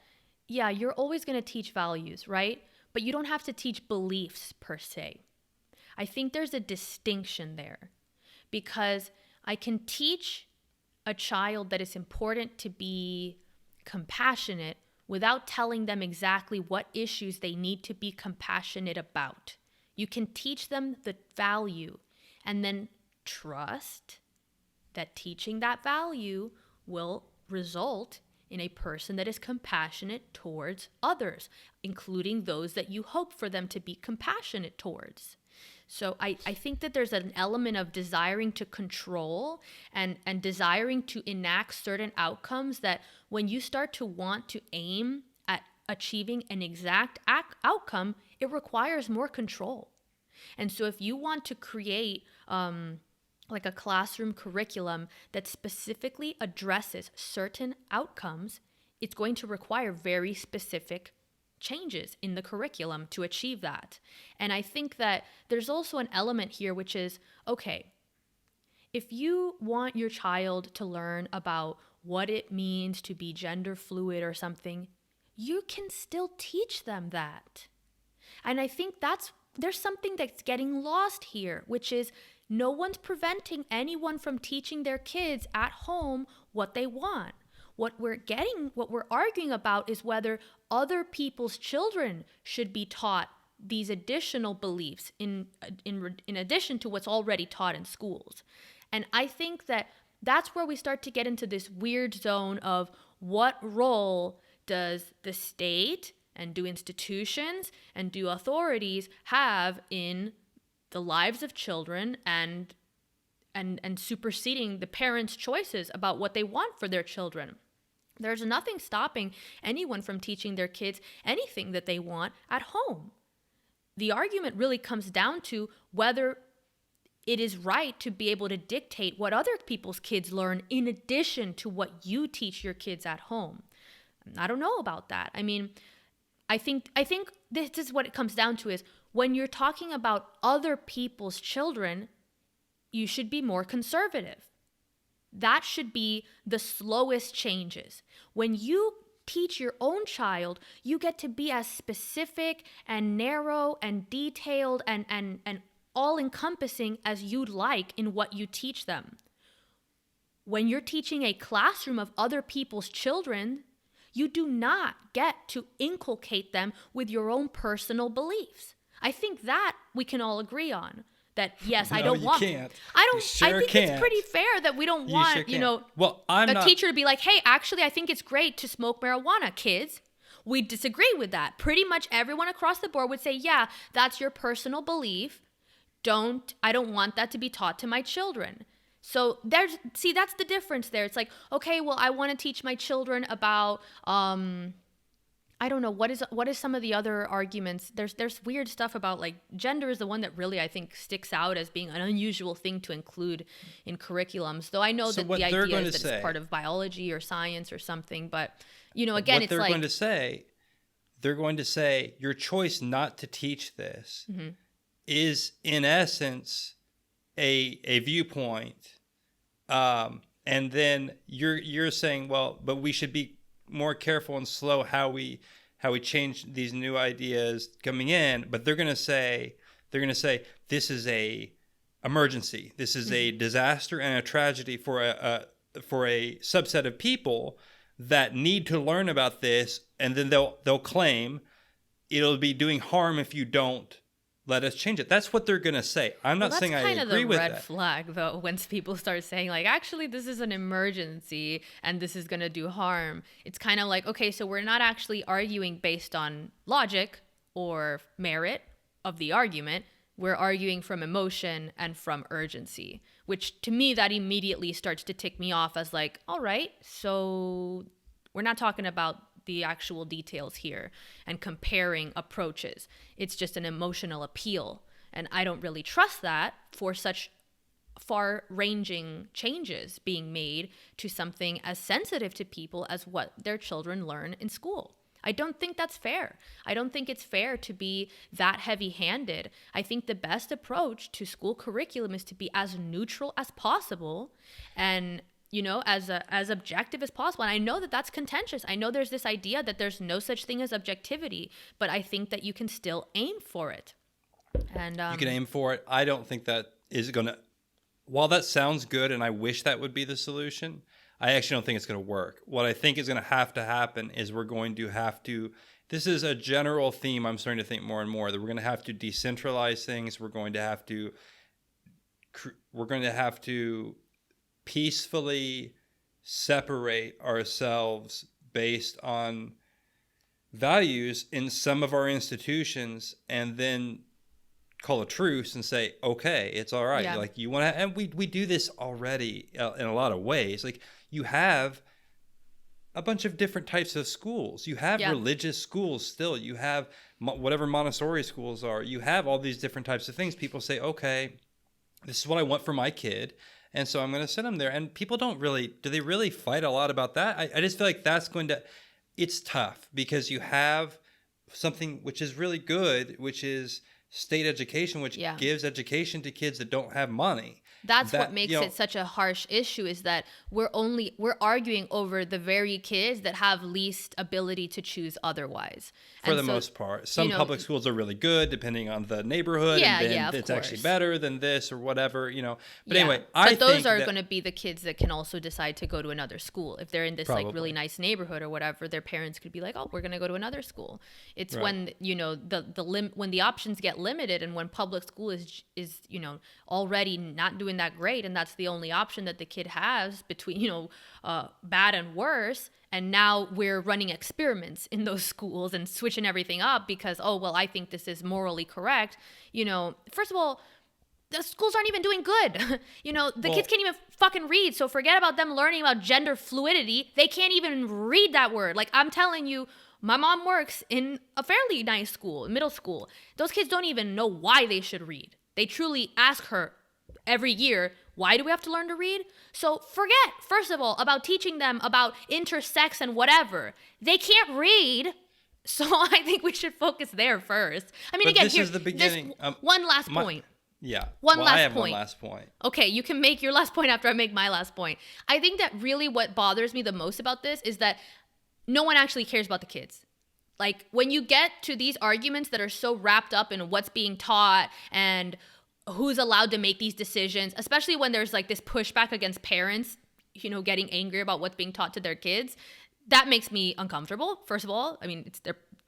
yeah, you're always going to teach values, right? But you don't have to teach beliefs per se. I think there's a distinction there, because I can teach a child that it's important to be compassionate without telling them exactly what issues they need to be compassionate about. You can teach them the value and then trust that teaching that value will result in a person that is compassionate towards others, including those that you hope for them to be compassionate towards. So I think that there's an element of desiring to control and desiring to enact certain outcomes that when you start to want to aim at achieving an exact outcome, it requires more control. And so if you want to create like a classroom curriculum that specifically addresses certain outcomes, it's going to require very specific changes in the curriculum to achieve that. And I think that there's also an element here, which is, okay, if you want your child to learn about what it means to be gender fluid or something, you can still teach them that. And I think there's something that's getting lost here, which is no one's preventing anyone from teaching their kids at home what they want. What we're arguing about is whether other people's children should be taught these additional beliefs in addition to what's already taught in schools. And I think that that's where we start to get into this weird zone of what role does the state and do institutions and do authorities have in the lives of children and superseding the parents' choices about what they want for their children. There's nothing stopping anyone from teaching their kids anything that they want at home. The argument really comes down to whether it is right to be able to dictate what other people's kids learn in addition to what you teach your kids at home. I don't know about that. I mean, I think this is what it comes down to is when you're talking about other people's children, you should be more conservative. That should be the slowest changes. When you teach your own child, you get to be as specific and narrow and detailed and all-encompassing as you'd like in what you teach them. When you're teaching a classroom of other people's children, you do not get to inculcate them with your own personal beliefs. I think that we can all agree on. That yes, No, I don't you want. Can't. I don't. You sure I think can't. it's pretty fair that we don't want, Well, I'm a not. teacher to be like, "Hey, actually, I think it's great to smoke marijuana, kids." We disagree with that. Pretty much everyone across the board would say, "Yeah, that's your personal belief. I don't want that to be taught to my children." So that's the difference there. It's like, okay, well, I want to teach my children about I don't know, what is some of the other arguments? There's weird stuff about, like, gender is the one that really I think sticks out as being an unusual thing to include in curriculums. Though I know that the idea is that it's part of biology or science or something, but again, it's like they're going to say your choice not to teach this is in essence a viewpoint, and then you're saying, well, but we should be more careful and slow how we change these new ideas coming in. But they're going to say this is a emergency, this is a disaster and a tragedy for a subset of people that need to learn about this, and then they'll claim it'll be doing harm if you don't let us change it. That's what they're going to say. I'm not saying I agree with that. That's kind of the red flag, though, when people start saying, like, actually, this is an emergency and this is going to do harm. It's kind of like, okay, so we're not actually arguing based on logic or merit of the argument. We're arguing from emotion and from urgency, which to me, that immediately starts to tick me off as like, all right, so we're not talking about the actual details here and comparing approaches. It's just an emotional appeal. And I don't really trust that for such far-ranging changes being made to something as sensitive to people as what their children learn in school. I don't think that's fair. I don't think it's fair to be that heavy-handed. I think the best approach to school curriculum is to be as neutral as possible and as objective as possible. And I know that that's contentious. I know there's this idea that there's no such thing as objectivity, but I think that you can still aim for it. And you can aim for it. I don't think that is going to, while that sounds good and I wish that would be the solution, I actually don't think it's going to work. What I think is going to happen is we're going to have to, this is a general theme I'm starting to think more and more, that we're going to have to decentralize things. We're going to have to peacefully separate ourselves based on values in some of our institutions, and then call a truce and say, okay, it's all right. Yeah. Like you want to, and we do this already in a lot of ways. Like you have a bunch of different types of schools. You have religious schools still. You have whatever Montessori schools are. You have all these different types of things. People say, okay, this is what I want for my kid. And so I'm going to send them there. And people do they really fight a lot about that? I just feel like it's tough because you have something which is really good, which is state education, which gives education to kids that don't have money. That's what makes it such a harsh issue, is that we're arguing over the very kids that have least ability to choose otherwise. For the most part. Some public schools are really good depending on the neighborhood. And then it's actually better than this or whatever, But anyway, but those are going to be the kids that can also decide to go to another school. If they're in this like really nice neighborhood or whatever, their parents could be like, oh, we're going to go to another school. It's when, when the options get limited and when public school is already not doing that great, and that's the only option that the kid has between bad and worse, and now we're running experiments in those schools and switching everything up because I think this is morally correct. First of all, the schools aren't even doing good. The kids can't even fucking read, so forget about them learning about gender fluidity. They can't even read that word. Like, I'm telling you, my mom works in a fairly nice school, middle school. Those kids don't even know why they should read. They truly ask her every year, why do we have to learn to read? So forget, first of all, about teaching them about intersex and whatever. They can't read. So I think we should focus there first. I mean, but again, this is the beginning. One last point. Yeah. I have one last point. Okay, you can make your last point after I make my last point. I think that really what bothers me the most about this is that no one actually cares about the kids. Like, when you get to these arguments that are so wrapped up in what's being taught and who's allowed to make these decisions, especially when there's like this pushback against parents, getting angry about what's being taught to their kids, that makes me uncomfortable. First of all, I mean, it's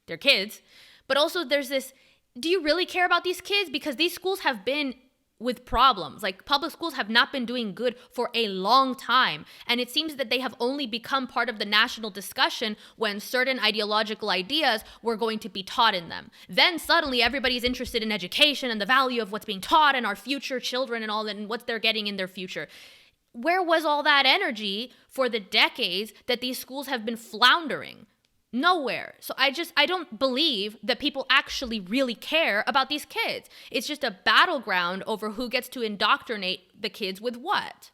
their kids, but also there's this, do you really care about these kids? Because these schools have been with problems. Like, public schools have not been doing good for a long time. And it seems that they have only become part of the national discussion when certain ideological ideas were going to be taught in them. Then suddenly everybody's interested in education and the value of what's being taught and our future children and all that and what they're getting in their future. Where was all that energy for the decades that these schools have been floundering? Nowhere. So I don't believe that people actually really care about these kids. It's just a battleground over who gets to indoctrinate the kids with what.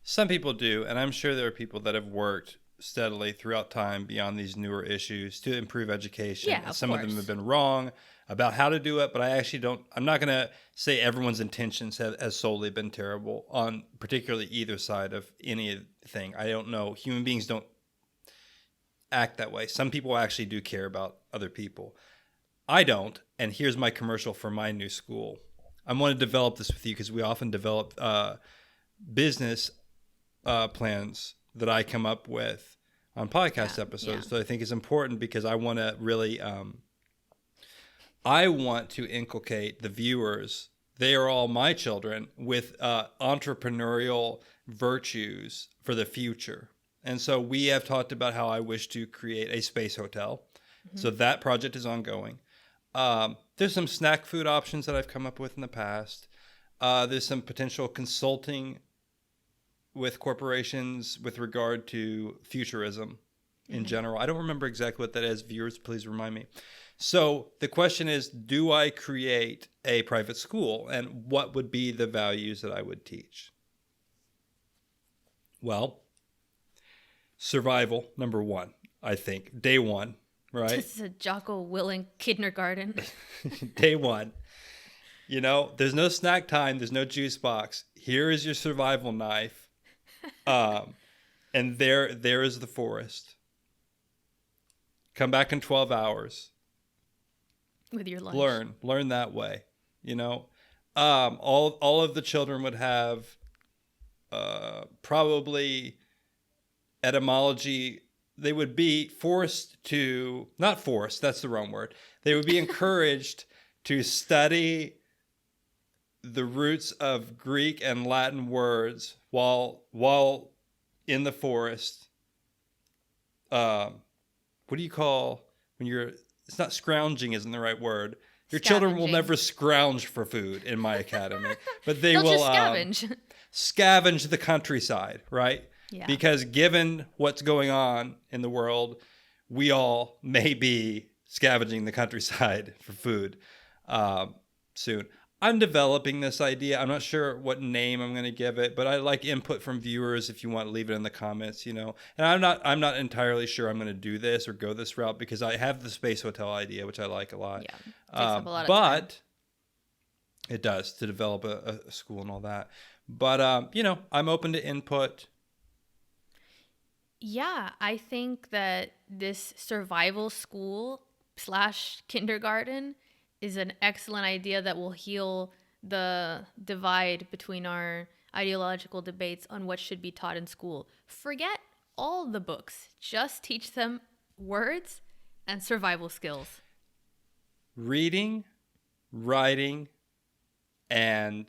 Some people do, and I'm sure there are people that have worked steadily throughout time beyond these newer issues to improve education. Yeah, Some of them have been wrong about how to do it, but I'm not going to say everyone's intentions has solely been terrible on particularly either side of anything. I don't know. Human beings don't act that way. Some people actually do care about other people. I don't, and here's my commercial for my new school. I want to develop this with you because we often develop business plans that I come up with on podcast episodes. So I think it's important because I want to really I want to inculcate the viewers, they are all my children, with entrepreneurial virtues for the future. And so we have talked about how I wish to create a space hotel. Mm-hmm. So that project is ongoing. There's some snack food options that I've come up with in the past. There's some potential consulting with corporations with regard to futurism in general. I don't remember exactly what that is. Viewers, please remind me. So the question is, do I create a private school? And what would be the values that I would teach? Well, survival, number one, I think. Day one, right? This is a Jocko Willink kindergarten. Day one. There's no snack time. There's no juice box. Here is your survival knife. And there is the forest. Come back in 12 hours. With your lunch. Learn that way. All of the children would have probably etymology. They would be not forced, that's the wrong word. They would be encouraged to study the roots of Greek and Latin words while in the forest. What do you call when you're, it's not scrounging isn't the right word. Your children will Scavenging. never scrounge for food in my academy, but they They'll will just scavenge. scavenge the countryside, right? Yeah. Because given what's going on in the world, we all may be scavenging the countryside for food soon. I'm developing this idea. I'm not sure what name I'm going to give it, but I like input from viewers. If you want to leave it in the comments, you know. And I'm not entirely sure I'm going to do this or go this route because I have the space hotel idea, which I like a lot. Yeah, takes up a lot of time. But it does to develop a school and all that. But you know, I'm open to input. Yeah, I think that this survival school / kindergarten is an excellent idea that will heal the divide between our ideological debates on what should be taught in school. Forget all the books. Just teach them words and survival skills. Reading, writing, and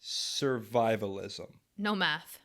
survivalism. No math.